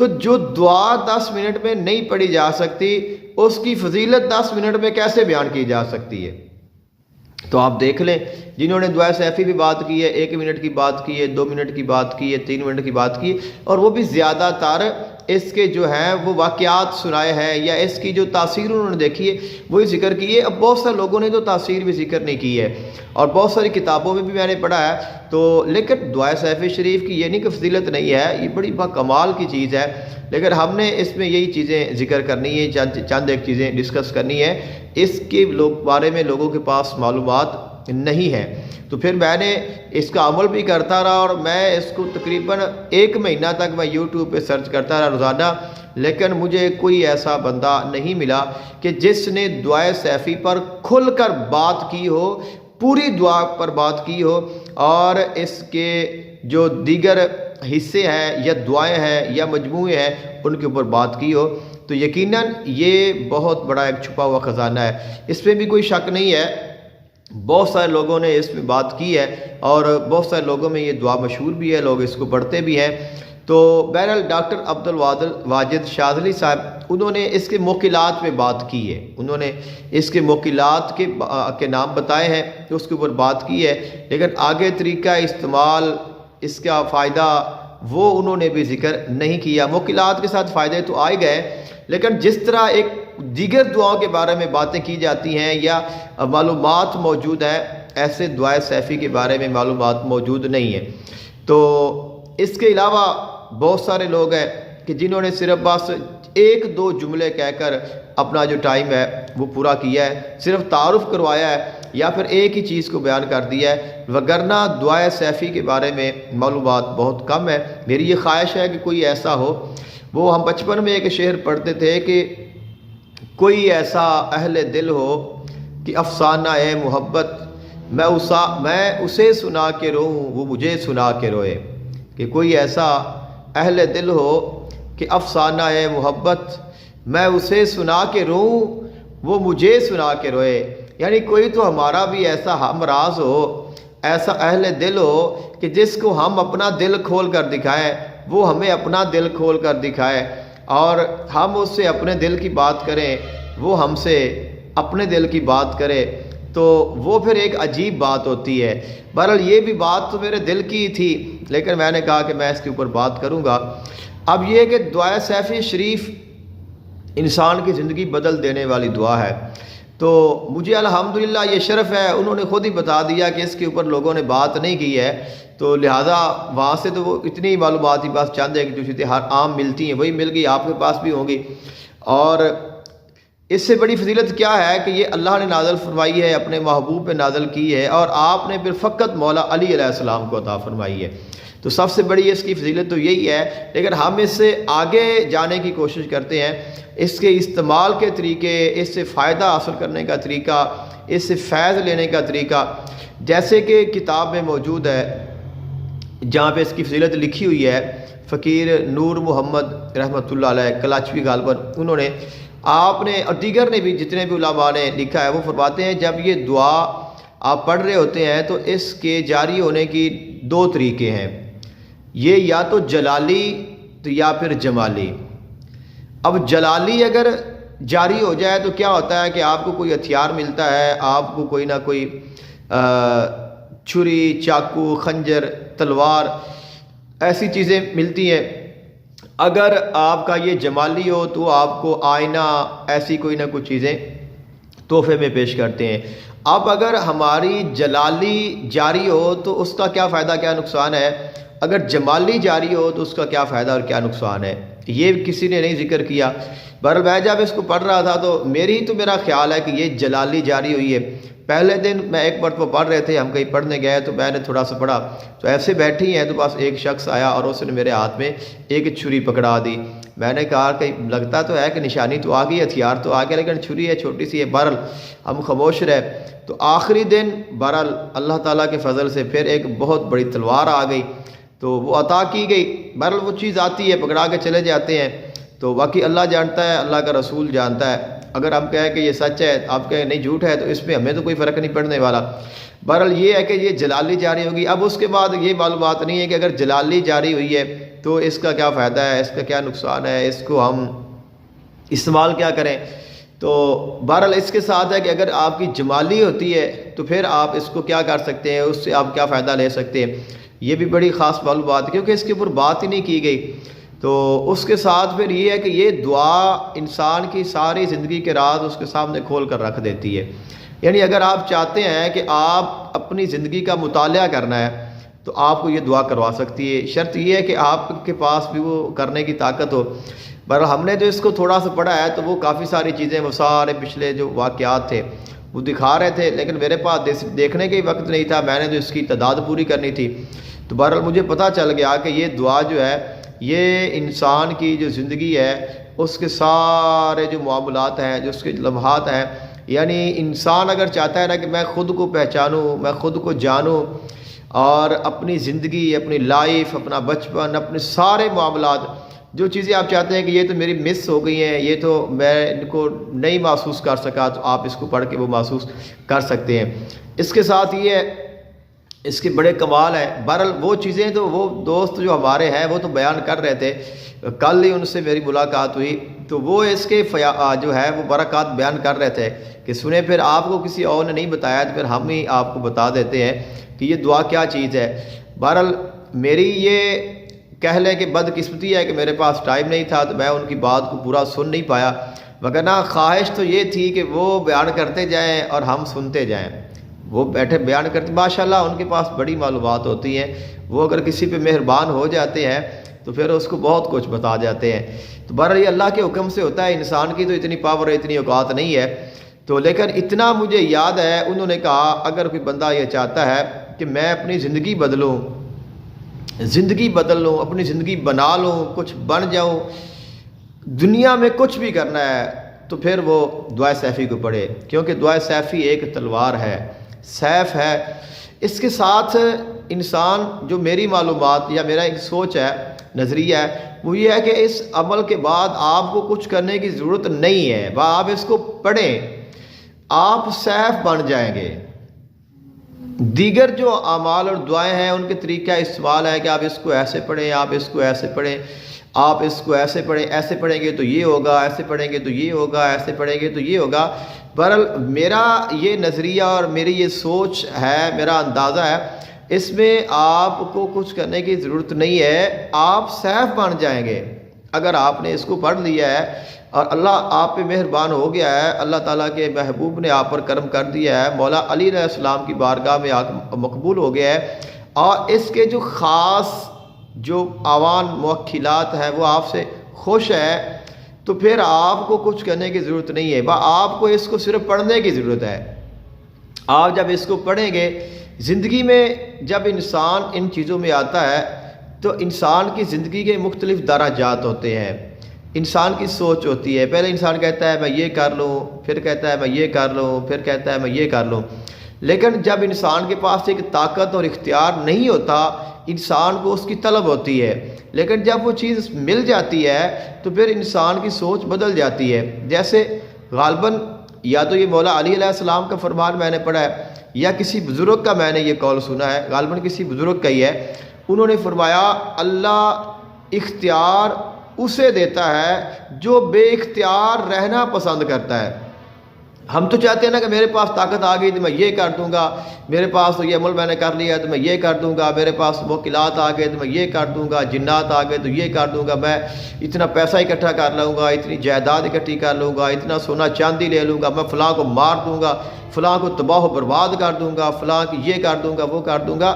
تو جو دعا 10 منٹ میں نہیں پڑھی جا سکتی اس کی فضیلت 10 منٹ میں کیسے بیان کی جا سکتی ہے؟ تو آپ دیکھ لیں جنہوں نے دعائے سیفی بھی بات کی ہے، 1 منٹ کی بات کی ہے، 2 منٹ کی بات کی ہے، 3 منٹ کی بات کی ہے، اور وہ بھی زیادہ تر اس کے جو ہیں وہ واقعات سنائے ہیں یا اس کی جو تاثیر انہوں نے دیکھی ہے وہی ذکر کی ہے۔ اب بہت سارے لوگوں نے تو تاثیر بھی ذکر نہیں کی ہے اور بہت ساری کتابوں میں بھی میں نے پڑھا ہے، تو لیکن دعائے سیفی شریف کی یہ نہیں کہ فضیلت نہیں ہے، یہ بڑی با کمال کی چیز ہے، لیکن ہم نے اس میں یہی چیزیں ذکر کرنی ہے، چند ایک چیزیں ڈسکس کرنی ہے، اس کے بارے میں لوگوں کے پاس معلومات نہیں ہے۔ تو پھر میں نے اس کا عمل بھی کرتا رہا اور میں اس کو تقریباً 1 مہینہ تک میں یوٹیوب پہ سرچ کرتا رہا روزانہ، لیکن مجھے کوئی ایسا بندہ نہیں ملا کہ جس نے دعائے سیفی پر کھل کر بات کی ہو، پوری دعا پر بات کی ہو اور اس کے جو دیگر حصے ہیں یا دعائیں ہیں یا مجموعے ہیں ان کے اوپر بات کی ہو۔ تو یقیناً یہ بہت بڑا ایک چھپا ہوا خزانہ ہے، اس پہ بھی کوئی شک نہیں ہے، بہت سارے لوگوں نے اس میں بات کی ہے اور بہت سارے لوگوں میں یہ دعا مشہور بھی ہے، لوگ اس کو پڑھتے بھی ہیں۔ تو بہرحال ڈاکٹر عبدالواجد شاذلی صاحب انہوں نے اس کے موکلات میں بات کی ہے، انہوں نے اس کے موکلات کے نام بتائے ہیں، اس کے اوپر بات کی ہے، لیکن آگے طریقہ استعمال، اس کا فائدہ وہ انہوں نے بھی ذکر نہیں کیا۔ موکلات کے ساتھ فائدے تو آئے گئے، لیکن جس طرح ایک دیگر دعاؤں کے بارے میں باتیں کی جاتی ہیں یا معلومات موجود ہیں، ایسے دعائے سیفی کے بارے میں معلومات موجود نہیں ہیں۔ تو اس کے علاوہ بہت سارے لوگ ہیں کہ جنہوں نے صرف بس 1-2 جملے کہہ کر اپنا جو ٹائم ہے وہ پورا کیا ہے، صرف تعارف کروایا ہے یا پھر ایک ہی چیز کو بیان کر دیا ہے، وگرنہ دعائے سیفی کے بارے میں معلومات بہت کم ہے۔ میری یہ خواہش ہے کہ کوئی ایسا ہو، وہ ہم بچپن میں ایک شعر پڑھتے تھے کہ کوئی ایسا اہل دل ہو کہ افسانہ اے محبت میں اسے سنا کے روؤں وہ مجھے سنا کے روئے، کہ کوئی ایسا اہل دل ہو کہ افسانہ اے محبت میں اسے سنا کے روؤں وہ مجھے سنا کے روئے، یعنی کوئی تو ہمارا بھی ایسا ہمراز ہو، ایسا اہل دل ہو کہ جس کو ہم اپنا دل کھول کر دکھائیں، وہ ہمیں اپنا دل کھول کر دکھائے اور ہم اس سے اپنے دل کی بات کریں، وہ ہم سے اپنے دل کی بات کرے، تو وہ پھر ایک عجیب بات ہوتی ہے۔ بہرحال یہ بھی بات تو میرے دل کی تھی، لیکن میں نے کہا کہ میں اس کے اوپر بات کروں گا۔ اب یہ کہ دعائے سیفی شریف انسان کی زندگی بدل دینے والی دعا ہے، تو مجھے الحمدللہ یہ شرف ہے، انہوں نے خود ہی بتا دیا کہ اس کے اوپر لوگوں نے بات نہیں کی ہے، تو لہٰذا وہاں سے تو وہ اتنی معلومات ہی بس چند ایک جو چیزیں ہر عام ملتی ہیں وہی مل گئی، آپ کے پاس بھی ہوں گی۔ اور اس سے بڑی فضیلت کیا ہے کہ یہ اللہ نے نازل فرمائی ہے، اپنے محبوب پہ نازل کی ہے اور آپ نے پھر فقط مولا علی علیہ السلام کو عطا فرمائی ہے، تو سب سے بڑی اس کی فضیلت تو یہی ہے۔ لیکن ہم اس سے آگے جانے کی کوشش کرتے ہیں، اس کے استعمال کے طریقے، اس سے فائدہ حاصل کرنے کا طریقہ، اس سے فیض لینے کا طریقہ، جیسے کہ کتاب میں موجود ہے جہاں پہ اس کی فضیلت لکھی ہوئی ہے، فقیر نور محمد رحمۃ اللہ علیہ کلاچوی غالباً انہوں نے، آپ نے اور دیگر نے بھی جتنے بھی علماء نے لکھا ہے، وہ فرماتے ہیں جب یہ دعا آپ پڑھ رہے ہوتے ہیں تو اس کے جاری ہونے کی 2 طریقے ہیں، یہ یا تو جلالی تو یا پھر جمالی۔ اب جلالی اگر جاری ہو جائے تو کیا ہوتا ہے کہ آپ کو کوئی ہتھیار ملتا ہے، آپ کو کوئی نہ کوئی چھری، چاقو، خنجر، تلوار، ایسی چیزیں ملتی ہیں۔ اگر آپ کا یہ جمالی ہو تو آپ کو آئینہ، ایسی کوئی نہ کوئی چیزیں تحفے میں پیش کرتے ہیں۔ اب اگر ہماری جلالی جاری ہو تو اس کا کیا فائدہ کیا نقصان ہے، اگر جمالی جاری ہو تو اس کا کیا فائدہ اور کیا نقصان ہے، یہ کسی نے نہیں ذکر کیا۔ بہرحال میں جب اس کو پڑھ رہا تھا تو میرا خیال ہے کہ یہ جلالی جاری ہوئی ہے۔ پہلے دن میں ایک مرتبہ پڑھ رہے تھے، ہم کہیں پڑھنے گئے تو میں نے تھوڑا سا پڑھا تو ایسے بیٹھی ہیں تو بس ایک شخص آیا اور اس نے میرے ہاتھ میں ایک چھری پکڑا دی۔ میں نے کہا کہ لگتا تو ہے کہ نشانی تو آ گئی، ہتھیار تو آ گیا، لیکن چھری ہے، چھوٹی سی ہے۔ بہرحال ہم خاموش رہے۔ تو آخری دن بہرحال اللہ تعالیٰ کے فضل سے پھر ایک بہت بڑی تلوار آ گئی تو وہ عطا کی گئی۔ بہرحال وہ چیز آتی ہے، پکڑا کے چلے جاتے ہیں، تو باقی اللہ جانتا ہے، اللہ کا رسول جانتا ہے۔ اگر ہم کہیں کہ یہ سچ ہے، آپ کہیں نہیں جھوٹ ہے، تو اس میں ہمیں تو کوئی فرق نہیں پڑنے والا۔ بہرحال یہ ہے کہ یہ جلالی جاری ہوگی۔ اب اس کے بعد یہ معلومات نہیں ہے کہ اگر جلالی جاری ہوئی ہے تو اس کا کیا فائدہ ہے، اس کا کیا نقصان ہے، اس کو ہم استعمال کیا کریں۔ تو بہرحال اس کے ساتھ ہے کہ اگر آپ کی جمالی ہوتی ہے تو پھر آپ اس کو کیا کر سکتے ہیں، اس سے آپ کیا فائدہ لے سکتے ہیں، یہ بھی بڑی خاص معلومات ہے کیونکہ اس کے اوپر بات ہی نہیں کی گئی۔ تو اس کے ساتھ پھر یہ ہے کہ یہ دعا انسان کی ساری زندگی کے راز اس کے سامنے کھول کر رکھ دیتی ہے۔ یعنی اگر آپ چاہتے ہیں کہ آپ اپنی زندگی کا مطالعہ کرنا ہے تو آپ کو یہ دعا کروا سکتی ہے، شرط یہ ہے کہ آپ کے پاس بھی وہ کرنے کی طاقت ہو۔ پر ہم نے جو اس کو تھوڑا سا پڑھا ہے تو وہ کافی ساری چیزیں، وہ سارے پچھلے جو واقعات تھے وہ دکھا رہے تھے، لیکن میرے پاس دیکھنے کا ہی وقت نہیں تھا، میں نے جو اس کی تعداد پوری کرنی تھی۔ تو بہرحال مجھے پتہ چل گیا کہ یہ دعا جو ہے یہ انسان کی جو زندگی ہے اس کے سارے جو معاملات ہیں، جو اس کے لمحات ہیں، یعنی انسان اگر چاہتا ہے نا کہ میں خود کو پہچانوں، میں خود کو جانوں اور اپنی زندگی، اپنی لائف، اپنا بچپن، اپنے سارے معاملات، جو چیزیں آپ چاہتے ہیں کہ یہ تو میری مس ہو گئی ہیں، یہ تو میں ان کو نہیں محسوس کر سکا، تو آپ اس کو پڑھ کے وہ محسوس کر سکتے ہیں۔ اس کے ساتھ یہ ہے، اس کے بڑے کمال ہیں۔ بہرحال وہ چیزیں تو وہ دوست جو ہمارے ہیں وہ تو بیان کر رہے تھے، کل ہی ان سے میری ملاقات ہوئی، تو وہ اس کے جو ہے وہ برکات بیان کر رہے تھے کہ سنیں، پھر آپ کو کسی اور نے نہیں بتایا تو پھر ہم ہی آپ کو بتا دیتے ہیں کہ یہ دعا کیا چیز ہے۔ بہرحال میری یہ کہہ لیں کہ بدقسمتی ہے کہ میرے پاس ٹائم نہیں تھا تو میں ان کی بات کو پورا سن نہیں پایا، وگرنہ خواہش تو یہ تھی کہ وہ بیان کرتے جائیں اور ہم سنتے جائیں۔ وہ بیٹھے بیان کرتے، ماشاءاللہ ان کے پاس بڑی معلومات ہوتی ہیں، وہ اگر کسی پہ مہربان ہو جاتے ہیں تو پھر اس کو بہت کچھ بتا جاتے ہیں۔ تو بہرحال یہ اللہ کے حکم سے ہوتا ہے، انسان کی تو اتنی پاور، اتنی اوقات نہیں ہے۔ تو لیکن اتنا مجھے یاد ہے، انہوں نے کہا اگر کوئی بندہ یہ چاہتا ہے کہ میں اپنی زندگی بدلوں، زندگی بدل لوں، اپنی زندگی بنا لوں، کچھ بن جاؤں، دنیا میں کچھ بھی کرنا ہے تو پھر وہ دعائے سیفی کو پڑھے، کیونکہ دعائے سیفی ایک تلوار ہے، سیف ہے۔ اس کے ساتھ انسان، جو میری معلومات یا میرا ایک سوچ ہے، نظریہ ہے، وہ یہ ہے کہ اس عمل کے بعد آپ کو کچھ کرنے کی ضرورت نہیں ہے، آپ اس کو پڑھیں، آپ سیف بن جائیں گے۔ دیگر جو اعمال اور دعائیں ہیں ان کے طریقہ استعمال ہے کہ آپ اس کو ایسے پڑھیں، آپ اس کو ایسے پڑھیں، آپ اس کو ایسے پڑھیں، ایسے پڑھیں گے تو یہ ہوگا، ایسے پڑھیں گے تو یہ ہوگا، ایسے پڑھیں گے تو یہ ہوگا۔ بہرحال میرا یہ نظریہ اور میری یہ سوچ ہے، میرا اندازہ ہے، اس میں آپ کو کچھ کرنے کی ضرورت نہیں ہے، آپ سیف بن جائیں گے اگر آپ نے اس کو پڑھ لیا ہے اور اللہ آپ پہ مہربان ہو گیا ہے، اللہ تعالیٰ کے محبوب نے آپ پر کرم کر دیا ہے، مولا علی علیہ السلام کی بارگاہ میں مقبول ہو گیا ہے، اور اس کے جو خاص جو آوان موکلات ہیں وہ آپ سے خوش ہے، تو پھر آپ کو کچھ کرنے کی ضرورت نہیں ہے، آپ کو اس کو صرف پڑھنے کی ضرورت ہے۔ آپ جب اس کو پڑھیں گے، زندگی میں جب انسان ان چیزوں میں آتا ہے تو انسان کی زندگی کے مختلف درجات ہوتے ہیں، انسان کی سوچ ہوتی ہے، پہلے انسان کہتا ہے میں یہ کر لوں، پھر کہتا ہے میں یہ کر لوں، پھر کہتا ہے میں یہ کر لوں، لیکن جب انسان کے پاس ایک طاقت اور اختیار نہیں ہوتا، انسان کو اس کی طلب ہوتی ہے، لیکن جب وہ چیز مل جاتی ہے تو پھر انسان کی سوچ بدل جاتی ہے۔ جیسے غالباً یا تو یہ مولا علی علیہ السلام کا فرمان میں نے پڑھا ہے یا کسی بزرگ کا میں نے یہ قول سنا ہے، غالباً کسی بزرگ کا ہی ہے، انہوں نے فرمایا اللہ اختیار اسے دیتا ہے جو بے اختیار رہنا پسند کرتا ہے۔ ہم تو چاہتے ہیں نا کہ میرے پاس طاقت آ گئی تو میں یہ کر دوں گا، میرے پاس تو یہ عمل میں نے کر لیا تو میں یہ کر دوں گا، میرے پاس موکلات آ گئے تو میں یہ کر دوں گا، جنات آ گئے تو یہ کر دوں گا، میں اتنا پیسہ اکٹھا کر لوں گا، اتنی جائیداد اکٹھی کر لوں گا، اتنا سونا چاندی لے لوں گا، میں فلاں کو مار دوں گا، فلاں کو تباہ و برباد کر دوں گا، فلاں کی یہ کر دوں گا، وہ کر دوں گا۔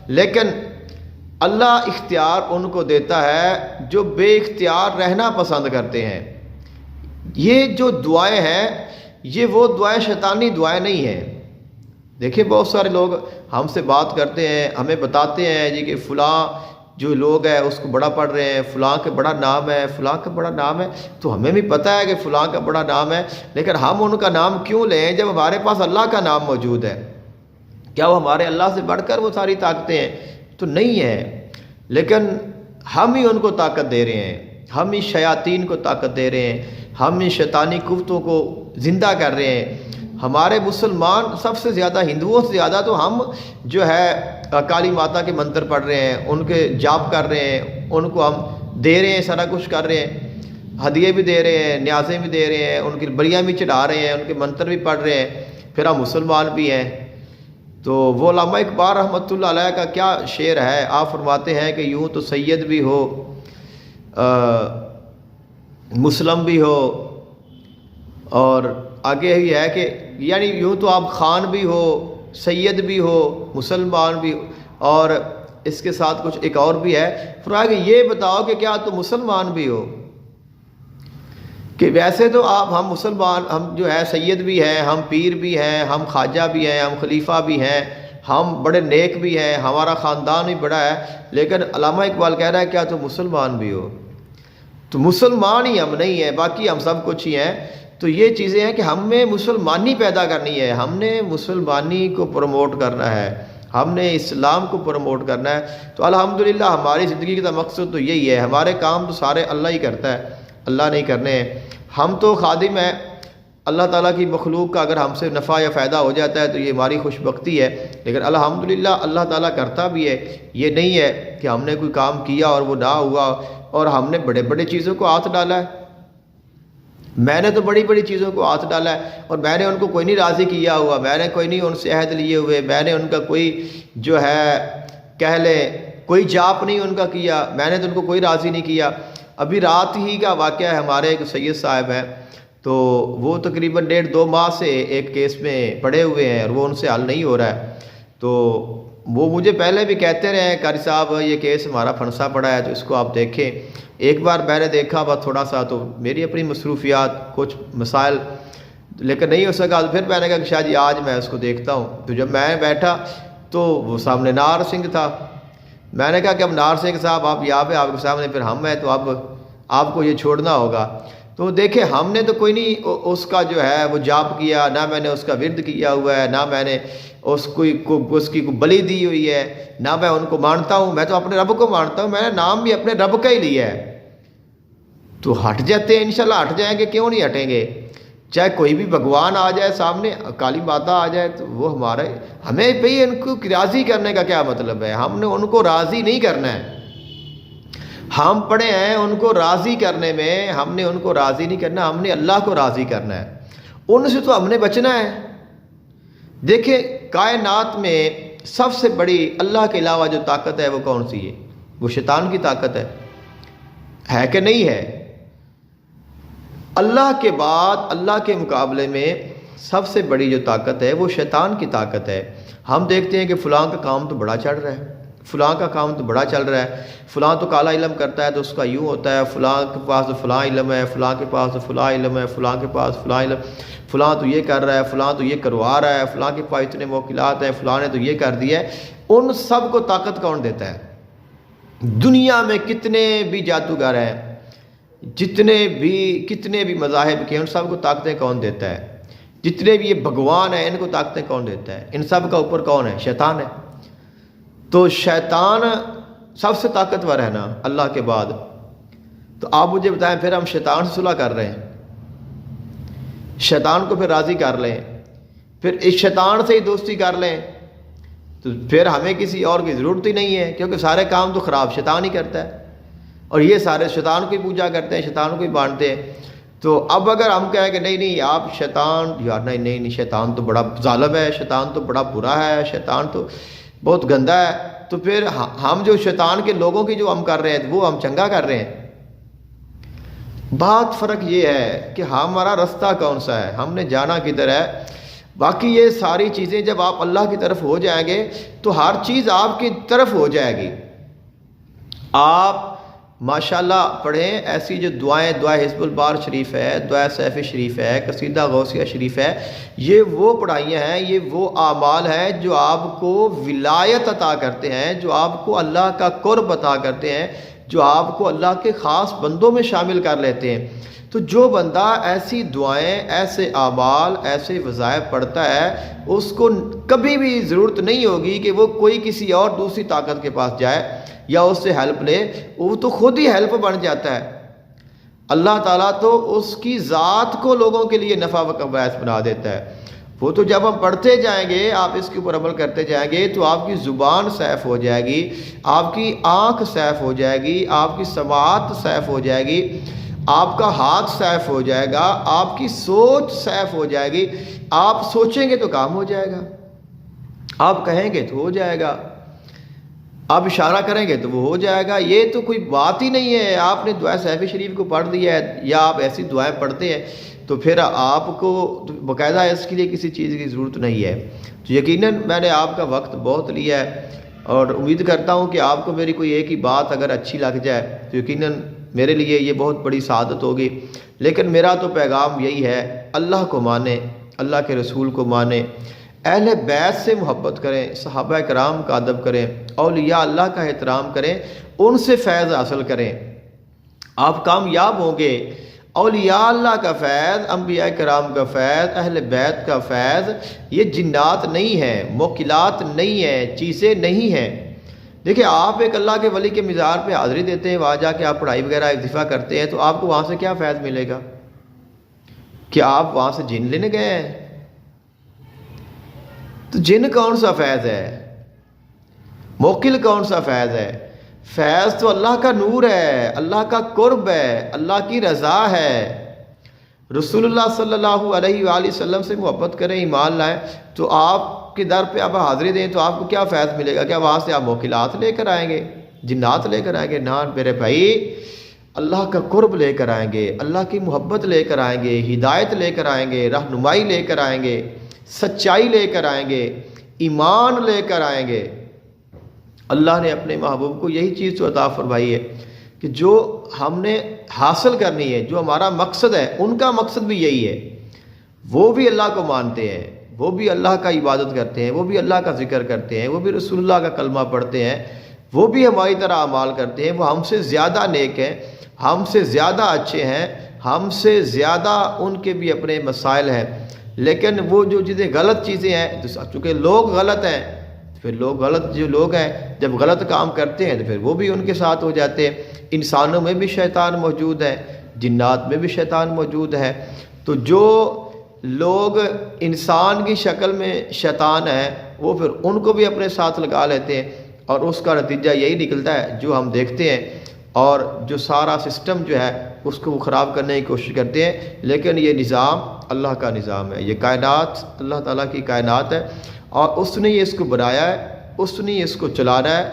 لیکن اللہ اختیار ان کو دیتا ہے جو بے اختیار رہنا پسند کرتے ہیں۔ یہ جو دعائیں ہیں یہ وہ دعائیں شیطانی دعائیں نہیں ہیں۔ دیکھیں بہت سارے لوگ ہم سے بات کرتے ہیں، ہمیں بتاتے ہیں جی کہ فلاں جو لوگ ہیں اس کو بڑا پڑھ رہے ہیں، فلاں کا بڑا نام ہے، فلاں کا بڑا نام ہے، تو ہمیں بھی پتہ ہے کہ فلاں کا بڑا نام ہے، لیکن ہم ان کا نام کیوں لیں جب ہمارے پاس اللہ کا نام موجود ہے؟ کیا وہ ہمارے اللہ سے بڑھ کر وہ ساری طاقتیں ہیں؟ تو نہیں ہیں، لیکن ہم ہی ان کو طاقت دے رہے ہیں، ہم ہی شیاطین کو طاقت دے رہے ہیں، ہم ہی شیطانی قوتوں کو زندہ کر رہے ہیں، ہمارے مسلمان سب سے زیادہ، ہندوؤں سے زیادہ تو ہم جو ہے کالی ماتا کے منتر پڑھ رہے ہیں، ان کے جاپ کر رہے ہیں، ان کو ہم دے رہے ہیں، سارا کچھ کر رہے ہیں، ہدیے بھی دے رہے ہیں، نیازیں بھی دے رہے ہیں، ان کی بلیاں بھی چڑھا رہے ہیں، ان کے منتر بھی پڑھ رہے ہیں، پھر ہم مسلمان بھی ہیں۔ تو وہ علامہ اقبال رحمۃ اللہ علیہ کا کیا شعر ہے، آپ فرماتے ہیں کہ یوں تو سید بھی ہو، مسلم بھی ہو، اور آگے ہی ہے کہ یعنی یوں تو آپ خان بھی ہو، سید بھی ہو، مسلمان بھی ہو، اور اس کے ساتھ کچھ ایک اور بھی ہے، فرمایا کہ یہ بتاؤ کہ کیا تم مسلمان بھی ہو؟ کہ ویسے تو ہم مسلمان، ہم جو ہے سید بھی ہیں، ہم پیر بھی ہیں، ہم خواجہ بھی ہیں، ہم خلیفہ بھی ہیں، ہم بڑے نیک بھی ہیں، ہمارا خاندان بھی بڑا ہے، لیکن علامہ اقبال کہہ رہا ہے کیا تم مسلمان بھی ہو؟ تو مسلمان ہی ہم نہیں ہیں، باقی ہم سب کچھ ہی ہیں۔ تو یہ چیزیں ہیں کہ ہمیں مسلمانی پیدا کرنی ہے، ہم نے مسلمانی کو پروموٹ کرنا ہے، ہم نے اسلام کو پروموٹ کرنا ہے۔ تو الحمدللہ ہماری زندگی کا مقصد تو یہی ہے، ہمارے کام تو سارے اللہ ہی کرتا ہے، اللہ نہیں کرنے ہیں، ہم تو خادم ہیں اللہ تعالیٰ کی مخلوق کا۔ اگر ہم سے نفع یا فائدہ ہو جاتا ہے تو یہ ہماری خوش بختی ہے، لیکن الحمدللہ اللہ تعالیٰ کرتا بھی ہے۔ یہ نہیں ہے کہ ہم نے کوئی کام کیا اور وہ نہ ہوا اور ہم نے بڑے بڑے چیزوں کو ہاتھ ڈالا ہے۔ میں نے تو بڑی بڑی چیزوں کو ہاتھ ڈالا ہے اور میں نے ان کو کوئی نہیں راضی کیا ہوا، میں نے کوئی نہیں ان سے عہد لیے ہوئے، میں نے ان کا کوئی جو ہے کہہ لیں کوئی جاپ نہیں ان کا کیا، میں نے تو ان کو کوئی راضی نہیں کیا۔ ابھی رات ہی کا واقعہ ہے، ہمارے ایک سید صاحب ہیں، تو وہ تقریباً 1.5-2 ماہ سے ایک کیس میں پڑے ہوئے ہیں اور وہ ان سے حل نہیں ہو رہا ہے۔ تو وہ مجھے پہلے بھی کہتے رہے ہیں قاری صاحب یہ کیس ہمارا پھنسا پڑا ہے تو اس کو آپ دیکھیں۔ ایک بار میں نے دیکھا بس تھوڑا سا، تو میری اپنی مصروفیات کچھ مسائل لیکن نہیں ہو سکا، تو پھر میں نے کہا کہ شاید آج میں اس کو دیکھتا ہوں۔ تو جب میں بیٹھا تو وہ سامنے نار سنگھ تھا، میں نے کہا کہ اب نار سنگھ صاحب آپ یہاں پہ آپ کے سامنے، پھر ہم ہیں تو اب آپ کو یہ چھوڑنا ہوگا۔ تو دیکھیں ہم نے تو کوئی نہیں اس کا جو ہے وہ جاپ کیا، نہ میں نے اس کا ورد کیا ہوا ہے، نہ میں نے اس کی بلی دی ہوئی ہے، نہ میں ان کو مانتا ہوں، میں تو اپنے رب کو مانتا ہوں، میں نے نام بھی اپنے رب کا ہی لیا ہے۔ تو ہٹ جاتے ہیں انشاءاللہ، ہٹ جائیں گے، کیوں نہیں ہٹیں گے؟ چاہے کوئی بھی بھگوان آ جائے سامنے، کالی ماتا آ جائے، تو وہ ہمیں بھئی ان کو راضی کرنے کا کیا مطلب ہے؟ ہم نے ان کو راضی نہیں کرنا ہے، ہم پڑے ہیں ان کو راضی کرنے میں، ہم نے ان کو راضی نہیں کرنا، ہم نے اللہ کو راضی کرنا ہے، ان سے تو ہم نے بچنا ہے۔ دیکھیں کائنات میں سب سے بڑی اللہ کے علاوہ جو طاقت ہے وہ کون سی ہے؟ وہ شیطان کی طاقت ہے کہ نہیں ہے؟ اللہ کے بعد اللہ کے مقابلے میں سب سے بڑی جو طاقت ہے وہ شیطان کی طاقت ہے۔ ہم دیکھتے ہیں کہ فلاں کا کام تو بڑا چل رہا ہے، فلاں کا کام تو بڑا چل رہا ہے، فلاں تو کالا علم کرتا ہے تو اس کا یوں ہوتا ہے، فلاں کے پاس تو فلاں علم ہے، فلاں کے پاس تو فلاں علم ہے، فلاں کے پاس فلاں علم، فلاں تو یہ کر رہا ہے، فلاں تو یہ کروا رہا ہے، فلاں کے پاس اتنے موکلات ہیں، فلاں نے تو یہ کر دیا ہے۔ ان سب کو طاقت کون دیتا ہے؟ دنیا میں کتنے بھی جادوگر ہیں، کتنے بھی مذاہب کے، ان سب کو طاقتیں کون دیتا ہے؟ جتنے بھی یہ بھگوان ہیں ان کو طاقتیں کون دیتا ہے؟ ان سب کا اوپر کون ہے؟ شیطان ہے۔ تو شیطان سب سے طاقتور ہے نا اللہ کے بعد۔ تو آپ مجھے بتائیں پھر ہم شیطان سے صلح کر رہے ہیں، شیطان کو پھر راضی کر لیں، پھر اس شیطان سے ہی دوستی کر لیں، تو پھر ہمیں کسی اور کی ضرورت ہی نہیں ہے، کیونکہ سارے کام تو خراب شیطان ہی کرتا ہے، اور یہ سارے شیطان کو ہی پوجا کرتے ہیں، شیطان کو ہی مانتے ہیں۔ تو اب اگر ہم کہیں کہ نہیں آپ شیطان، یار نہیں شیطان تو بڑا ظالم ہے، شیطان تو بڑا برا ہے، شیطان تو بہت گندا ہے، تو پھر ہم جو شیطان کے لوگوں کی جو ہم کر رہے ہیں وہ ہم چنگا کر رہے ہیں۔ بات فرق یہ ہے کہ ہمارا رستہ کون سا ہے، ہم نے جانا کدھر ہے۔ باقی یہ ساری چیزیں جب آپ اللہ کی طرف ہو جائیں گے تو ہر چیز آپ کی طرف ہو جائے گی۔ آپ ماشاءاللہ پڑھیں ایسی جو دعائیں حزب البار شریف ہے، دعائے سیف شریف ہے، قصیدہ غوثیہ شریف ہے، یہ وہ پڑھائیاں ہیں، یہ وہ اعمال ہیں جو آپ کو ولایت عطا کرتے ہیں، جو آپ کو اللہ کا قرب عطا کرتے ہیں، جو آپ کو اللہ کے خاص بندوں میں شامل کر لیتے ہیں۔ تو جو بندہ ایسی دعائیں، ایسے اعمال، ایسے وظائف پڑھتا ہے، اس کو کبھی بھی ضرورت نہیں ہوگی کہ وہ کوئی کسی اور دوسری طاقت کے پاس جائے یا اس سے ہیلپ لے، وہ تو خود ہی ہیلپ بن جاتا ہے۔ اللہ تعالیٰ تو اس کی ذات کو لوگوں کے لیے نفع و باعث بنا دیتا ہے۔ وہ تو جب ہم پڑھتے جائیں گے، آپ اس کے اوپر عمل کرتے جائیں گے تو آپ کی زبان صیف ہو جائے گی، آپ کی آنکھ صیف ہو جائے گی، آپ کی سماعت صیف ہو جائے گی، آپ کا ہاتھ صیف ہو جائے گا، آپ کی سوچ صیف ہو جائے گی۔ آپ سوچیں گے تو کام ہو جائے گا، آپ کہیں گے تو ہو جائے گا، آپ اشارہ کریں گے تو وہ ہو جائے گا۔ یہ تو کوئی بات ہی نہیں ہے۔ آپ نے دعائے سیفی شریف کو پڑھ دیا ہے یا آپ ایسی دعائیں پڑھتے ہیں تو پھر آپ کو باقاعدہ اس کے لیے کسی چیز کی ضرورت نہیں ہے۔ تو یقیناً میں نے آپ کا وقت بہت لیا ہے اور امید کرتا ہوں کہ آپ کو میری کوئی ایک ہی بات اگر اچھی لگ جائے تو یقیناً میرے لیے یہ بہت بڑی سعادت ہوگی۔ لیکن میرا تو پیغام یہی ہے، اللہ کو مانیں، اللہ کے رسول کو مانیں، اہل بیت سے محبت کریں، صحابہ کرام کا ادب کریں، اولیاء اللہ کا احترام کریں، ان سے فیض حاصل کریں، آپ کامیاب ہوں گے۔ اولیاء اللہ کا فیض، انبیاء کرام کا فیض، اہل بیت کا فیض یہ جنات نہیں ہیں، موکلات نہیں ہیں، چیزیں نہیں ہیں۔ دیکھیں، آپ ایک اللہ کے ولی کے مزار پہ حاضری دیتے ہیں، وہاں جا کے آپ پڑھائی وغیرہ وظیفہ کرتے ہیں تو آپ کو وہاں سے کیا فیض ملے گا؟ کیا آپ وہاں سے جن لینے گئے ہیں؟ تو جن کون سا فیض ہے؟ موکل کون سا فیض ہے؟ فیض تو اللہ کا نور ہے، اللہ کا قرب ہے، اللہ کی رضا ہے۔ رسول اللہ صلی اللہ علیہ وآلہ وسلم سے محبت کریں، ایمان لائیں تو آپ کے در پہ آپ حاضری دیں تو آپ کو کیا فیض ملے گا؟ کیا وہاں سے آپ موکلات لے کر آئیں گے، جنات لے کر آئیں گے؟ نہ میرے بھائی، اللہ کا قرب لے کر آئیں گے، اللہ کی محبت لے کر آئیں گے، ہدایت لے کر آئیں گے، رہنمائی لے کر آئیں گے، سچائی لے کر آئیں گے، ایمان لے کر آئیں گے۔ اللہ نے اپنے محبوب کو یہی چیز تو عطا فرمائی ہے کہ جو ہم نے حاصل کرنی ہے، جو ہمارا مقصد ہے، ان کا مقصد بھی یہی ہے۔ وہ بھی اللہ کو مانتے ہیں، وہ بھی اللہ کا عبادت کرتے ہیں، وہ بھی اللہ کا ذکر کرتے ہیں، وہ بھی رسول اللہ کا کلمہ پڑھتے ہیں، وہ بھی ہماری طرح اعمال کرتے ہیں، وہ ہم سے زیادہ نیک ہیں، ہم سے زیادہ اچھے ہیں، ہم سے زیادہ ان کے بھی اپنے مسائل ہیں۔ لیکن وہ جو چیزیں غلط چیزیں ہیں، چونکہ لوگ غلط ہیں، پھر لوگ غلط جو لوگ ہیں جب غلط کام کرتے ہیں تو پھر وہ بھی ان کے ساتھ ہو جاتے ہیں۔ انسانوں میں بھی شیطان موجود ہے، جنات میں بھی شیطان موجود ہے۔ تو جو لوگ انسان کی شکل میں شیطان ہیں وہ پھر ان کو بھی اپنے ساتھ لگا لیتے ہیں اور اس کا نتیجہ یہی نکلتا ہے جو ہم دیکھتے ہیں، اور جو سارا سسٹم جو ہے اس کو وہ خراب کرنے کی کوشش کرتے ہیں۔ لیکن یہ نظام اللہ کا نظام ہے، یہ کائنات اللہ تعالیٰ کی کائنات ہے اور اس نے اس کو بنایا ہے، اس نے اس کو چلانا ہے،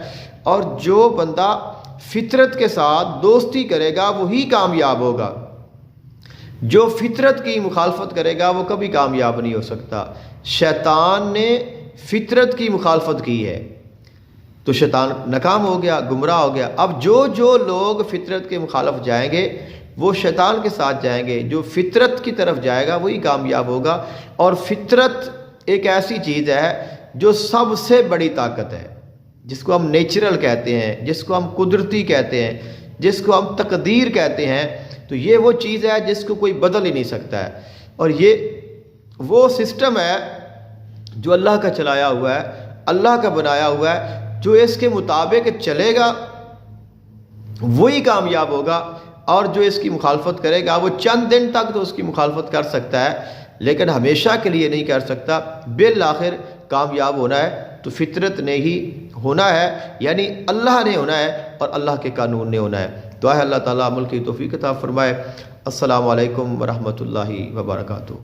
اور جو بندہ فطرت کے ساتھ دوستی کرے گا وہی کامیاب ہوگا، جو فطرت کی مخالفت کرے گا وہ کبھی کامیاب نہیں ہو سکتا۔ شیطان نے فطرت کی مخالفت کی ہے تو شیطان ناکام ہو گیا، گمراہ ہو گیا۔ اب جو لوگ فطرت کے مخالف جائیں گے وہ شیطان کے ساتھ جائیں گے، جو فطرت کی طرف جائے گا وہی کامیاب ہوگا۔ اور فطرت ایک ایسی چیز ہے جو سب سے بڑی طاقت ہے، جس کو ہم نیچرل کہتے ہیں، جس کو ہم قدرتی کہتے ہیں، جس کو ہم تقدیر کہتے ہیں۔ تو یہ وہ چیز ہے جس کو کوئی بدل ہی نہیں سکتا ہے، اور یہ وہ سسٹم ہے جو اللہ کا چلایا ہوا ہے، اللہ کا بنایا ہوا ہے۔ جو اس کے مطابق چلے گا وہی کامیاب ہوگا، اور جو اس کی مخالفت کرے گا وہ چند دن تک تو اس کی مخالفت کر سکتا ہے لیکن ہمیشہ کے لیے نہیں کر سکتا۔ بالآخر کامیاب ہونا ہے تو فطرت نے ہی ہونا ہے، یعنی اللہ نے ہونا ہے اور اللہ کے قانون نے ہونا ہے۔ دعا ہے اللہ تعالیٰ عمل کی توفیق عطا فرمائے۔ السلام علیکم ورحمۃ اللہ وبرکاتہ۔